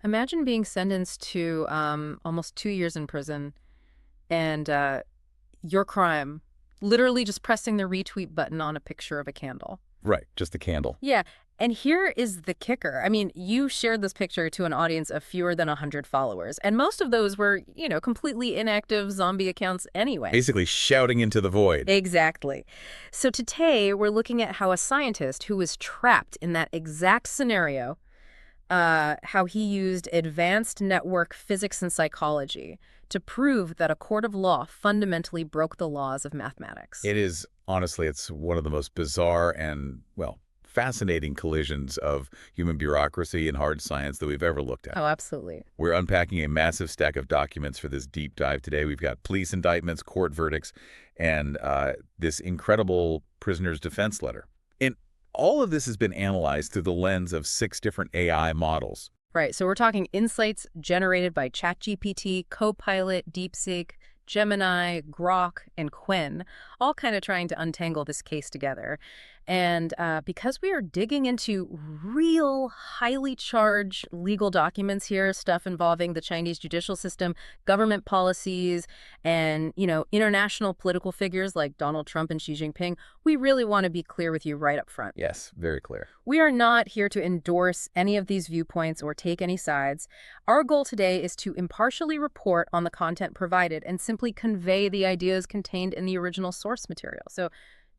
Imagine being sentenced to almost 2 years in prison and your crime, literally just pressing the retweet button on a picture of a candle. Right, just the candle. Yeah. And here is the kicker. I mean, you shared this picture to an audience of fewer than 100 followers, and most of those were, completely inactive zombie accounts anyway. Basically shouting into the void. Exactly. So today we're looking at how a scientist who was trapped in that exact scenario, how he used advanced network physics and psychology to prove that a court of law fundamentally broke the laws of mathematics. It is, honestly, it's one of the most bizarre and, well, fascinating collisions of human bureaucracy and hard science that we've ever looked at. Oh, absolutely. We're unpacking a massive stack of documents for this deep dive today. We've got police indictments, court verdicts, and this incredible prisoner's defense letter. And all of this has been analyzed through the lens of 6 different AI models. Right. So we're talking insights generated by ChatGPT, Copilot, DeepSeek, Gemini, Grok, and Quinn, all kind of trying to untangle this case together. And because we are digging into real highly charged legal documents here, stuff involving the Chinese judicial system, government policies, and, international political figures like Donald Trump and Xi Jinping, we really want to be clear with you right up front. Yes, very clear. We are not here to endorse any of these viewpoints or take any sides. Our goal today is to impartially report on the content provided and simply convey the ideas contained in the original source material. So,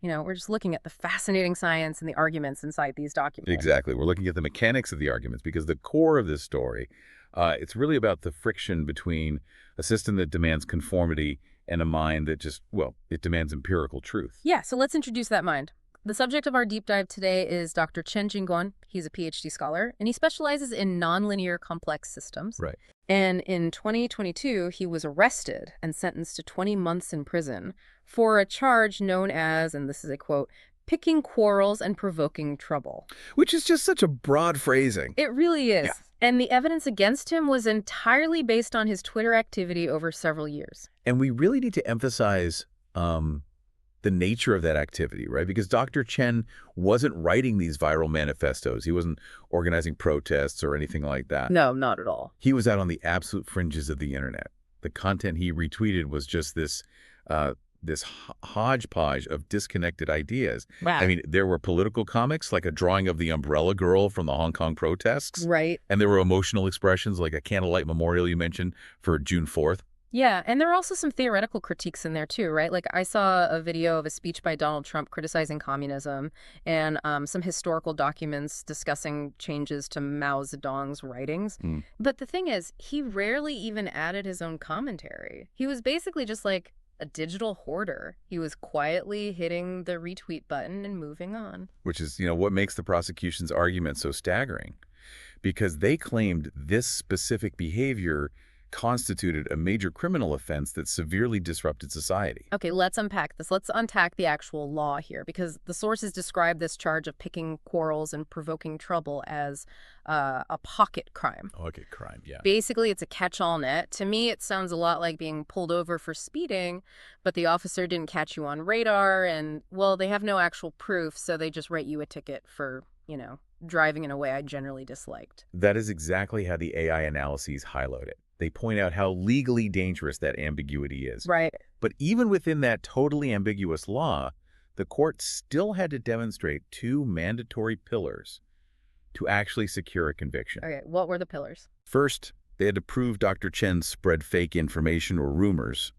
we're just looking at the fascinating science and the arguments inside these documents. Exactly. We're looking at the mechanics of the arguments because the core of this story, it's really about the friction between a system that demands conformity and a mind that just, well, it demands empirical truth. Yeah, so let's introduce that mind. The subject of our deep dive today is Dr. Chen Jingguan. He's a PhD scholar, and he specializes in nonlinear complex systems. Right. And in 2022, he was arrested and sentenced to 20 months in prison for a charge known as, and this is a quote, picking quarrels and provoking trouble. Which is just such a broad phrasing. It really is. Yeah. And the evidence against him was entirely based on his Twitter activity over several years. And we really need to emphasize the nature of that activity, right? Because Dr. Chen wasn't writing these viral manifestos. He wasn't organizing protests or anything like that. No, not at all. He was out on the absolute fringes of the internet. The content he retweeted was just this hodgepodge of disconnected ideas. Wow. I mean, there were political comics, like a drawing of the umbrella girl from the Hong Kong protests. Right. And there were emotional expressions, like a candlelight memorial you mentioned for June 4th. Yeah, and there are also some theoretical critiques in there too, right? Like I saw a video of a speech by Donald Trump criticizing communism and some historical documents discussing changes to Mao Zedong's writings. But the thing is, he rarely even added his own commentary. He was basically just like a digital hoarder. He was quietly hitting the retweet button and moving on. Which is, what makes the prosecution's argument so staggering. Because they claimed this specific behavior constituted a major criminal offense that severely disrupted society. Okay, let's unpack this. Let's unpack the actual law here, because the sources describe this charge of picking quarrels and provoking trouble as a pocket crime. Pocket crime, yeah. Basically, it's a catch-all net. To me, it sounds a lot like being pulled over for speeding, but the officer didn't catch you on radar, and, well, they have no actual proof, so they just write you a ticket for, driving in a way I generally disliked. That is exactly how the AI analyses highlight it. They point out how legally dangerous that ambiguity is. Right. But even within that totally ambiguous law, the court still had to demonstrate 2 mandatory pillars to actually secure a conviction. Okay, what were the pillars? First, they had to prove Dr. Chen spread fake information or rumors.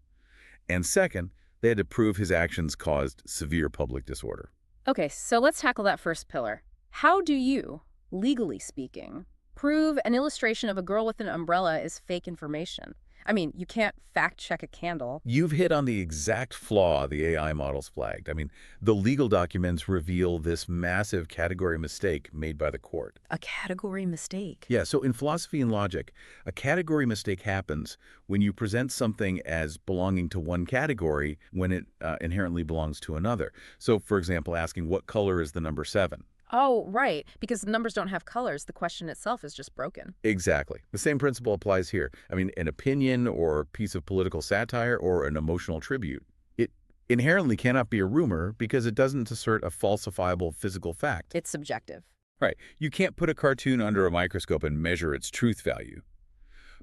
And second, they had to prove his actions caused severe public disorder. Okay, so let's tackle that first pillar. How do you, legally speaking, prove an illustration of a girl with an umbrella is fake information? I mean, you can't fact-check a candle. You've hit on the exact flaw the AI models flagged. I mean, the legal documents reveal this massive category mistake made by the court. A category mistake? Yeah, so in philosophy and logic, a category mistake happens when you present something as belonging to one category when it inherently belongs to another. So, for example, asking what color is the number 7? Oh, right. Because the numbers don't have colors. The question itself is just broken. Exactly. The same principle applies here. I mean, an opinion or piece of political satire or an emotional tribute, it inherently cannot be a rumor because it doesn't assert a falsifiable physical fact. It's subjective. Right. You can't put a cartoon under a microscope and measure its truth value.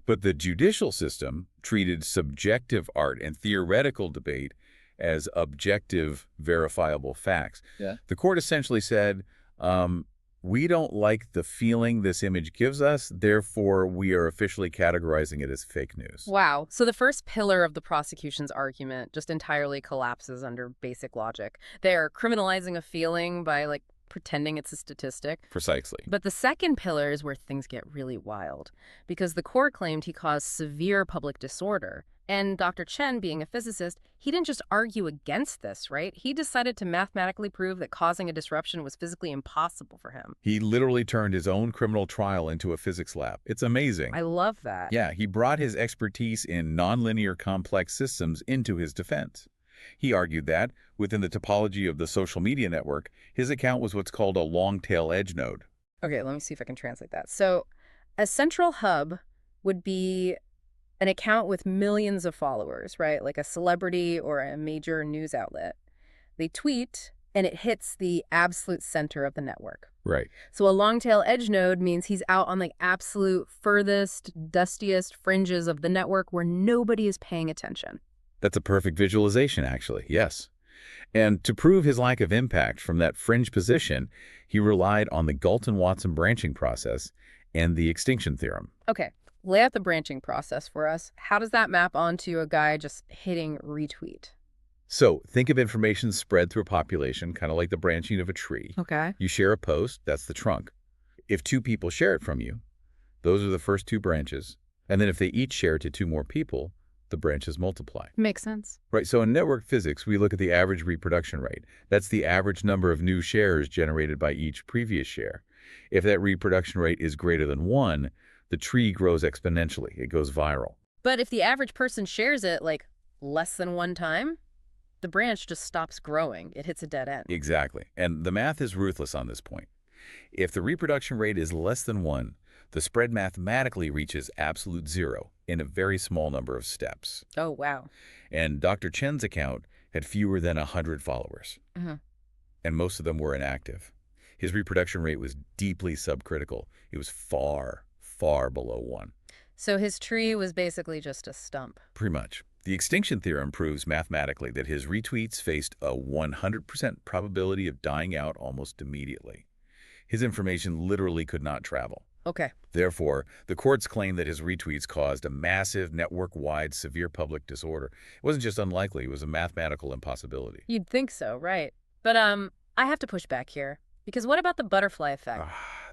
But the judicial system treated subjective art and theoretical debate as objective, verifiable facts. Yeah. The court essentially said, we don't like the feeling this image gives us, therefore we are officially categorizing it as fake news. Wow. So the first pillar of the prosecution's argument just entirely collapses under basic logic. They're criminalizing a feeling by, like, pretending it's a statistic. Precisely. But the second pillar is where things get really wild, because the court claimed he caused severe public disorder. And Dr. Chen, being a physicist, he didn't just argue against this, right? He decided to mathematically prove that causing a disruption was physically impossible for him. He literally turned his own criminal trial into a physics lab. It's amazing. I love that. Yeah, he brought his expertise in nonlinear complex systems into his defense. He argued that, within the topology of the social media network, his account was what's called a long-tail edge node. Okay, let me see if I can translate that. So a central hub would be an account with millions of followers, right? Like a celebrity or a major news outlet. They tweet, and it hits the absolute center of the network. Right. So a long tail edge node means he's out on the absolute furthest, dustiest fringes of the network where nobody is paying attention. That's a perfect visualization, actually, yes. And to prove his lack of impact from that fringe position, he relied on the Galton-Watson branching process and the extinction theorem. Okay, lay out the branching process for us. How does that map onto a guy just hitting retweet? So think of information spread through a population, kind of like the branching of a tree. Okay. You share a post, that's the trunk. If two people share it from you, those are the first two branches. And then if they each share it to two more people, the branches multiply. Makes sense. Right, so in network physics, we look at the average reproduction rate. That's the average number of new shares generated by each previous share. If that reproduction rate is greater than 1, the tree grows exponentially. It goes viral. But if the average person shares it, like, less than one time, the branch just stops growing. It hits a dead end. Exactly. And the math is ruthless on this point. If the reproduction rate is less than 1, the spread mathematically reaches absolute 0 in a very small number of steps. Oh, wow. And Dr. Chen's account had fewer than 100 followers, and most of them were inactive. His reproduction rate was deeply subcritical. It was far, far below 1. So his tree was basically just a stump. Pretty much. The extinction theorem proves mathematically that his retweets faced a 100% probability of dying out almost immediately. His information literally could not travel. Okay. Therefore, the courts claimed that his retweets caused a massive, network-wide, severe public disorder. It wasn't just unlikely, it was a mathematical impossibility. You'd think so, right? But I have to push back here. Because what about the butterfly effect?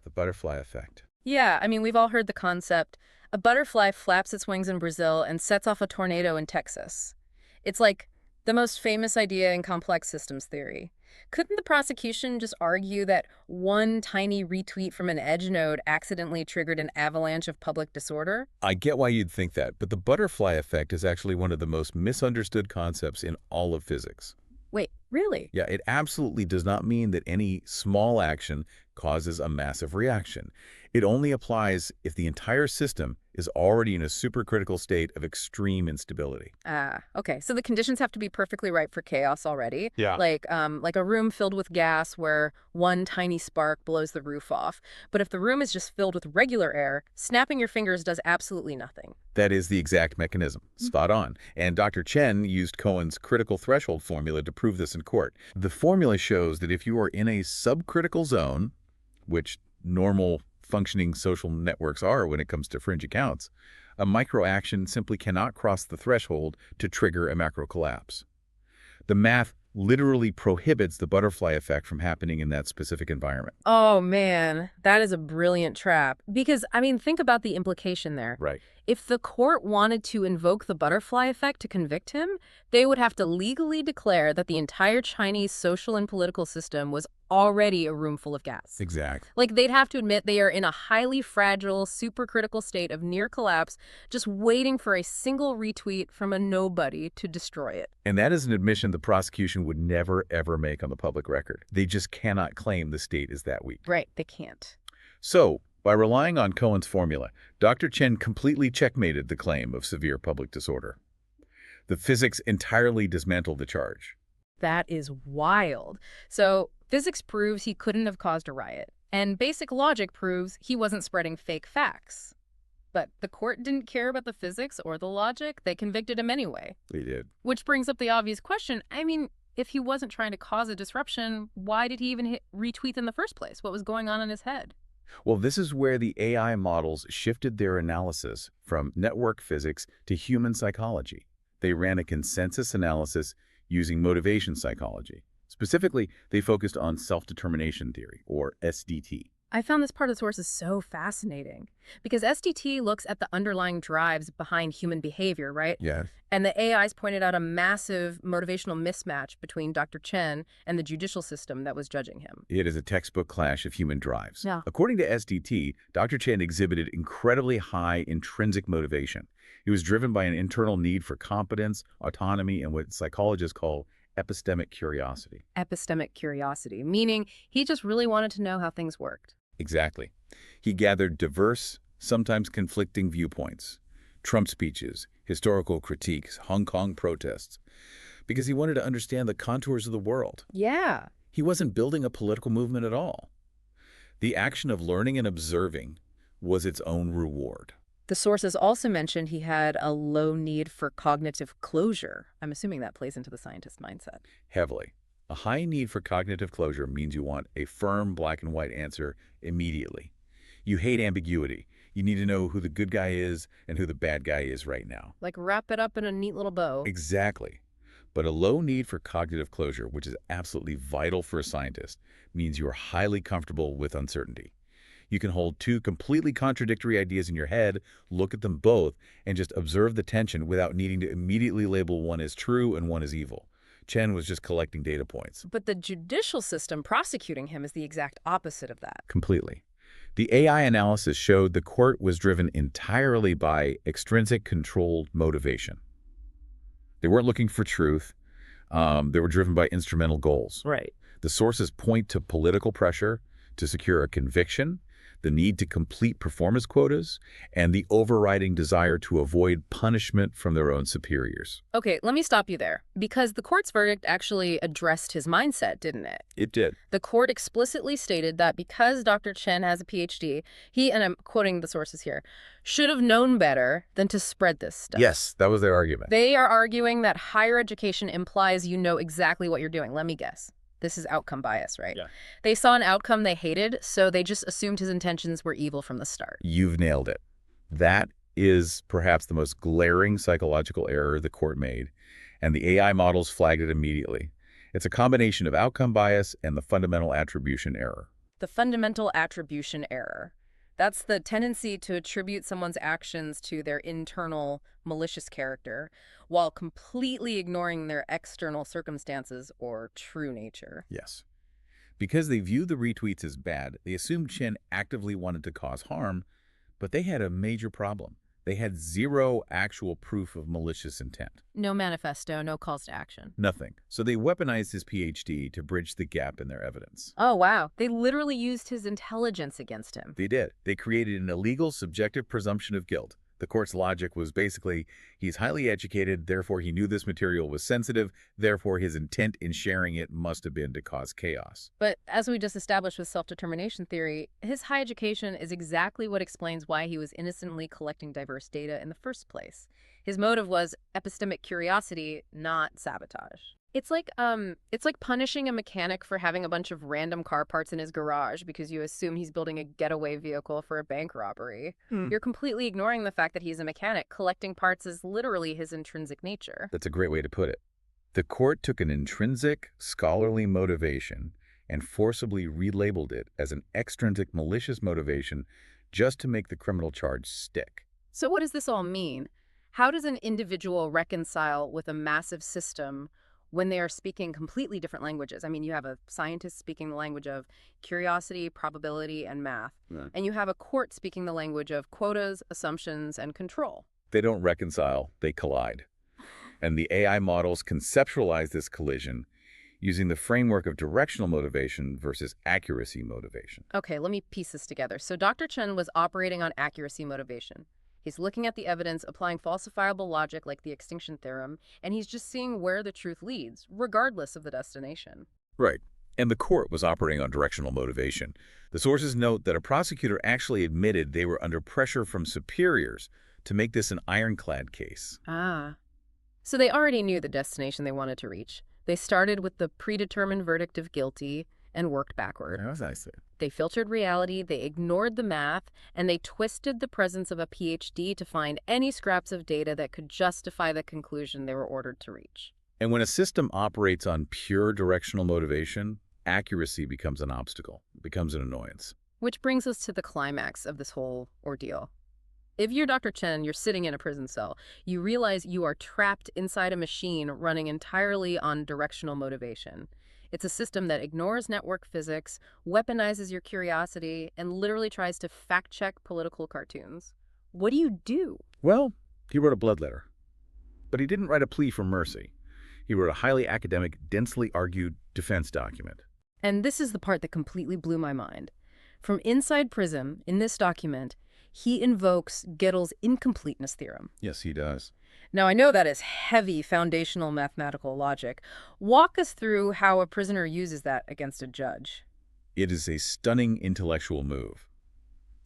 The butterfly effect. Yeah, I mean, we've all heard the concept. A butterfly flaps its wings in Brazil and sets off a tornado in Texas. It's like the most famous idea in complex systems theory. Couldn't the prosecution just argue that one tiny retweet from an edge node accidentally triggered an avalanche of public disorder? I get why you'd think that, but the butterfly effect is actually one of the most misunderstood concepts in all of physics. Wait, really? Yeah, it absolutely does not mean that any small action causes a massive reaction. It only applies if the entire system is already in a supercritical state of extreme instability. Okay. So the conditions have to be perfectly right for chaos already. Yeah. Like a room filled with gas where one tiny spark blows the roof off. But if the room is just filled with regular air, snapping your fingers does absolutely nothing. That is the exact mechanism. Spot on. And Dr. Chen used Cohen's critical threshold formula to prove this in court. The formula shows that if you are in a subcritical zone, which normal functioning social networks are when it comes to fringe accounts, a microaction simply cannot cross the threshold to trigger a macro collapse. The math literally prohibits the butterfly effect from happening in that specific environment. Oh, man, that is a brilliant trap. Because, I mean, think about the implication there. Right. If the court wanted to invoke the butterfly effect to convict him, they would have to legally declare that the entire Chinese social and political system was already a room full of gas. Exactly. Like, they'd have to admit they are in a highly fragile, supercritical state of near collapse, just waiting for a single retweet from a nobody to destroy it. And that is an admission the prosecution would never, ever make on the public record. They just cannot claim the state is that weak. Right, they can't. So, by relying on Cohen's formula, Dr. Chen completely checkmated the claim of severe public disorder. The physics entirely dismantled the charge. That is wild. So physics proves he couldn't have caused a riot. And basic logic proves he wasn't spreading fake facts. But the court didn't care about the physics or the logic. They convicted him anyway. They did. Which brings up the obvious question. I mean, if he wasn't trying to cause a disruption, why did he even hit retweet in the first place? What was going on in his head? Well, this is where the AI models shifted their analysis from network physics to human psychology. They ran a consensus analysis using motivation psychology. Specifically, they focused on self-determination theory, or SDT. I found this part of the source is so fascinating because SDT looks at the underlying drives behind human behavior, right? Yes. And the AIs pointed out a massive motivational mismatch between Dr. Chen and the judicial system that was judging him. It is a textbook clash of human drives. Yeah. According to SDT, Dr. Chen exhibited incredibly high intrinsic motivation. He was driven by an internal need for competence, autonomy, and what psychologists call epistemic curiosity. Epistemic curiosity, meaning he just really wanted to know how things worked. Exactly. He gathered diverse, sometimes conflicting viewpoints, Trump speeches, historical critiques, Hong Kong protests, because he wanted to understand the contours of the world. Yeah. He wasn't building a political movement at all. The action of learning and observing was its own reward. The sources also mentioned he had a low need for cognitive closure. I'm assuming that plays into the scientist mindset. Heavily. A high need for cognitive closure means you want a firm black and white answer immediately. You hate ambiguity. You need to know who the good guy is and who the bad guy is right now. Like wrap it up in a neat little bow. Exactly. But a low need for cognitive closure, which is absolutely vital for a scientist, means you are highly comfortable with uncertainty. You can hold two completely contradictory ideas in your head, look at them both, and just observe the tension without needing to immediately label one as true and one as evil. Chen was just collecting data points. But the judicial system prosecuting him is the exact opposite of that. Completely. The AI analysis showed the court was driven entirely by extrinsic controlled motivation. They weren't looking for truth. They were driven by instrumental goals. Right. The sources point to political pressure to secure a conviction, the need to complete performance quotas, and the overriding desire to avoid punishment from their own superiors. Okay, let me stop you there. Because the court's verdict actually addressed his mindset, didn't it? It did. The court explicitly stated that because Dr. Chen has a PhD, he, and I'm quoting the sources here, should have known better than to spread this stuff. Yes, that was their argument. They are arguing that higher education implies you know exactly what you're doing. Let me guess. This is outcome bias, right? Yeah. They saw an outcome they hated, so they just assumed his intentions were evil from the start. You've nailed it. That is perhaps the most glaring psychological error the court made, and the AI models flagged it immediately. It's a combination of outcome bias and the fundamental attribution error. The fundamental attribution error. That's the tendency to attribute someone's actions to their internal malicious character while completely ignoring their external circumstances or true nature. Yes. Because they viewed the retweets as bad, they assumed Chen actively wanted to cause harm, but they had a major problem. They had zero actual proof of malicious intent. No manifesto, no calls to action. Nothing. So they weaponized his PhD to bridge the gap in their evidence. Oh, wow. They literally used his intelligence against him. They did. They created an illegal subjective presumption of guilt. The court's logic was basically, he's highly educated, therefore he knew this material was sensitive, therefore his intent in sharing it must have been to cause chaos. But as we just established with self-determination theory, his high education is exactly what explains why he was innocently collecting diverse data in the first place. His motive was epistemic curiosity, not sabotage. It's like punishing a mechanic for having a bunch of random car parts in his garage because you assume he's building a getaway vehicle for a bank robbery. You're completely ignoring the fact that he's a mechanic. Collecting parts is literally his intrinsic nature. That's a great way to put it. The court took an intrinsic, scholarly motivation and forcibly relabeled it as an extrinsic, malicious motivation just to make the criminal charge stick. So what does this all mean? How does an individual reconcile with a massive system when they are speaking completely different languages? I mean, you have a scientist speaking the language of curiosity, probability, and math. Yeah. And you have a court speaking the language of quotas, assumptions, and control. They don't reconcile, they collide. And the AI models conceptualize this collision using the framework of directional motivation versus accuracy motivation. Okay, let me piece this together. So Dr. Chen was operating on accuracy motivation. He's looking at the evidence, applying falsifiable logic like the extinction theorem, and he's just seeing where the truth leads, regardless of the destination. Right. And the court was operating on directional motivation. The sources note that a prosecutor actually admitted they were under pressure from superiors to make this an ironclad case. Ah. So they already knew the destination they wanted to reach. They started with the predetermined verdict of guilty and worked backward. That was nice. They filtered reality, they ignored the math, and they twisted the presence of a PhD to find any scraps of data that could justify the conclusion they were ordered to reach. And when a system operates on pure directional motivation, accuracy becomes an obstacle, becomes an annoyance. Which brings us to the climax of this whole ordeal. If you're Dr. Chen, you're sitting in a prison cell. You realize you are trapped inside a machine running entirely on directional motivation. It's a system that ignores network physics, weaponizes your curiosity, and literally tries to fact-check political cartoons. What do you do? Well, he wrote a blood letter. But he didn't write a plea for mercy. He wrote a highly academic, densely argued defense document. And this is the part that completely blew my mind. From inside Prism, in this document, he invokes Gödel's incompleteness theorem. Yes, he does. Now, I know that is heavy foundational mathematical logic. Walk us through how a prisoner uses that against a judge. It is a stunning intellectual move.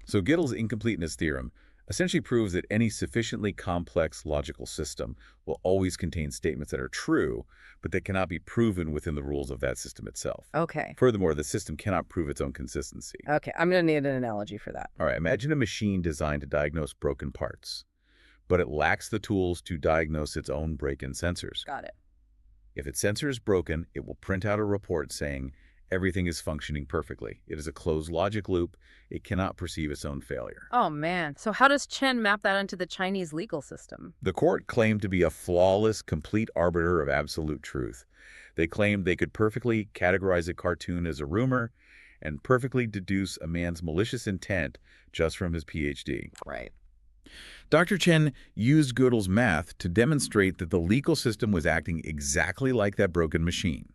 So Gödel's incompleteness theorem essentially proves that any sufficiently complex logical system will always contain statements that are true, but that cannot be proven within the rules of that system itself. Okay. Furthermore, the system cannot prove its own consistency. Okay, I'm going to need an analogy for that. All right, imagine a machine designed to diagnose broken parts, but it lacks the tools to diagnose its own break-in sensors. Got it. If its sensor is broken, it will print out a report saying everything is functioning perfectly. It is a closed logic loop. It cannot perceive its own failure. Oh, man. So how does Chen map that onto the Chinese legal system? The court claimed to be a flawless, complete arbiter of absolute truth. They claimed they could perfectly categorize a cartoon as a rumor and perfectly deduce a man's malicious intent just from his PhD. Right. Dr. Chen used Gödel's math to demonstrate that the legal system was acting exactly like that broken machine.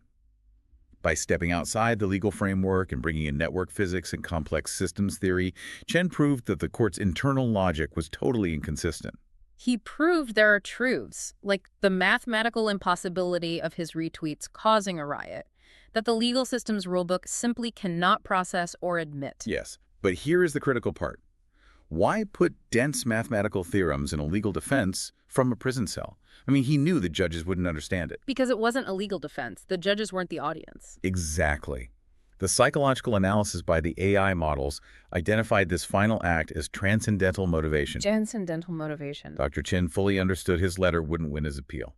By stepping outside the legal framework and bringing in network physics and complex systems theory, Chen proved that the court's internal logic was totally inconsistent. He proved there are truths, like the mathematical impossibility of his retweets causing a riot, that the legal system's rulebook simply cannot process or admit. Yes, but here is the critical part. Why put dense mathematical theorems in a legal defense from a prison cell? I mean, he knew the judges wouldn't understand it. Because it wasn't a legal defense. The judges weren't the audience. Exactly. The psychological analysis by the AI models identified this final act as transcendental motivation. Transcendental motivation. Dr. Chen fully understood his letter wouldn't win his appeal.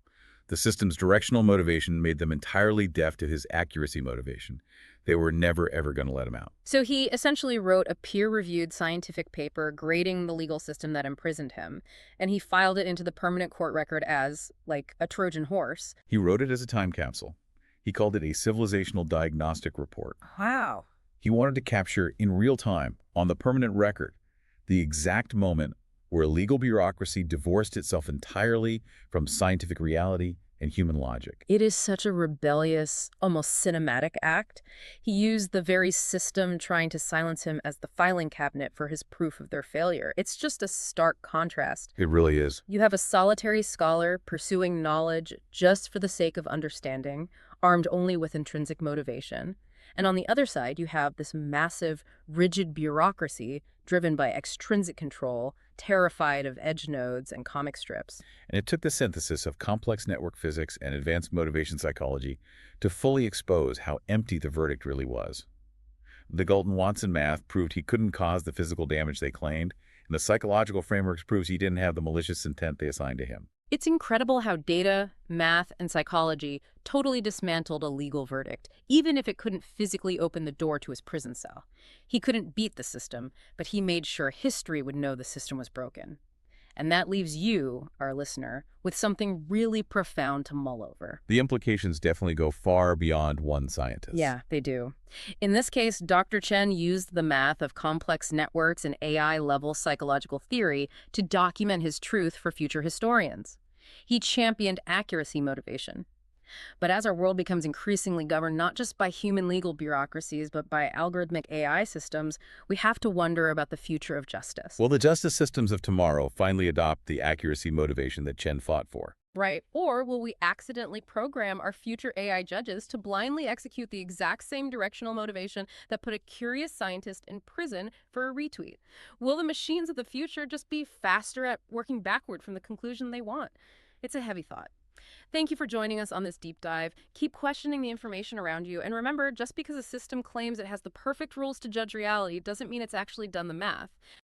The system's directional motivation made them entirely deaf to his accuracy motivation. They were never, ever going to let him out. So he essentially wrote a peer-reviewed scientific paper grading the legal system that imprisoned him, and he filed it into the permanent court record as, like, a Trojan horse. He wrote it as a time capsule. He called it a civilizational diagnostic report. Wow. He wanted to capture, in real time, on the permanent record, the exact moment where legal bureaucracy divorced itself entirely from scientific reality and human logic. It is such a rebellious, almost cinematic act. He used the very system trying to silence him as the filing cabinet for his proof of their failure. It's just a stark contrast. It really is. You have a solitary scholar pursuing knowledge just for the sake of understanding, armed only with intrinsic motivation. And on the other side, you have this massive, rigid bureaucracy driven by extrinsic control, terrified of edge nodes and comic strips. And it took the synthesis of complex network physics and advanced motivation psychology to fully expose how empty the verdict really was. The Galton-Watson math proved he couldn't cause the physical damage they claimed, and the psychological frameworks proves he didn't have the malicious intent they assigned to him. It's incredible how data, math, and psychology totally dismantled a legal verdict, even if it couldn't physically open the door to his prison cell. He couldn't beat the system, but he made sure history would know the system was broken. And that leaves you, our listener, with something really profound to mull over. The implications definitely go far beyond one scientist. Yeah, they do. In this case, Dr. Chen used the math of complex networks and AI-level psychological theory to document his truth for future historians. He championed accuracy motivation. But as our world becomes increasingly governed not just by human legal bureaucracies, but by algorithmic AI systems, we have to wonder about the future of justice. Will the justice systems of tomorrow finally adopt the accuracy motivation that Chen fought for? Right. Or will we accidentally program our future AI judges to blindly execute the exact same directional motivation that put a curious scientist in prison for a retweet? Will the machines of the future just be faster at working backward from the conclusion they want? It's a heavy thought. Thank you for joining us on this deep dive. Keep questioning the information around you. And remember, just because a system claims it has the perfect rules to judge reality doesn't mean it's actually done the math.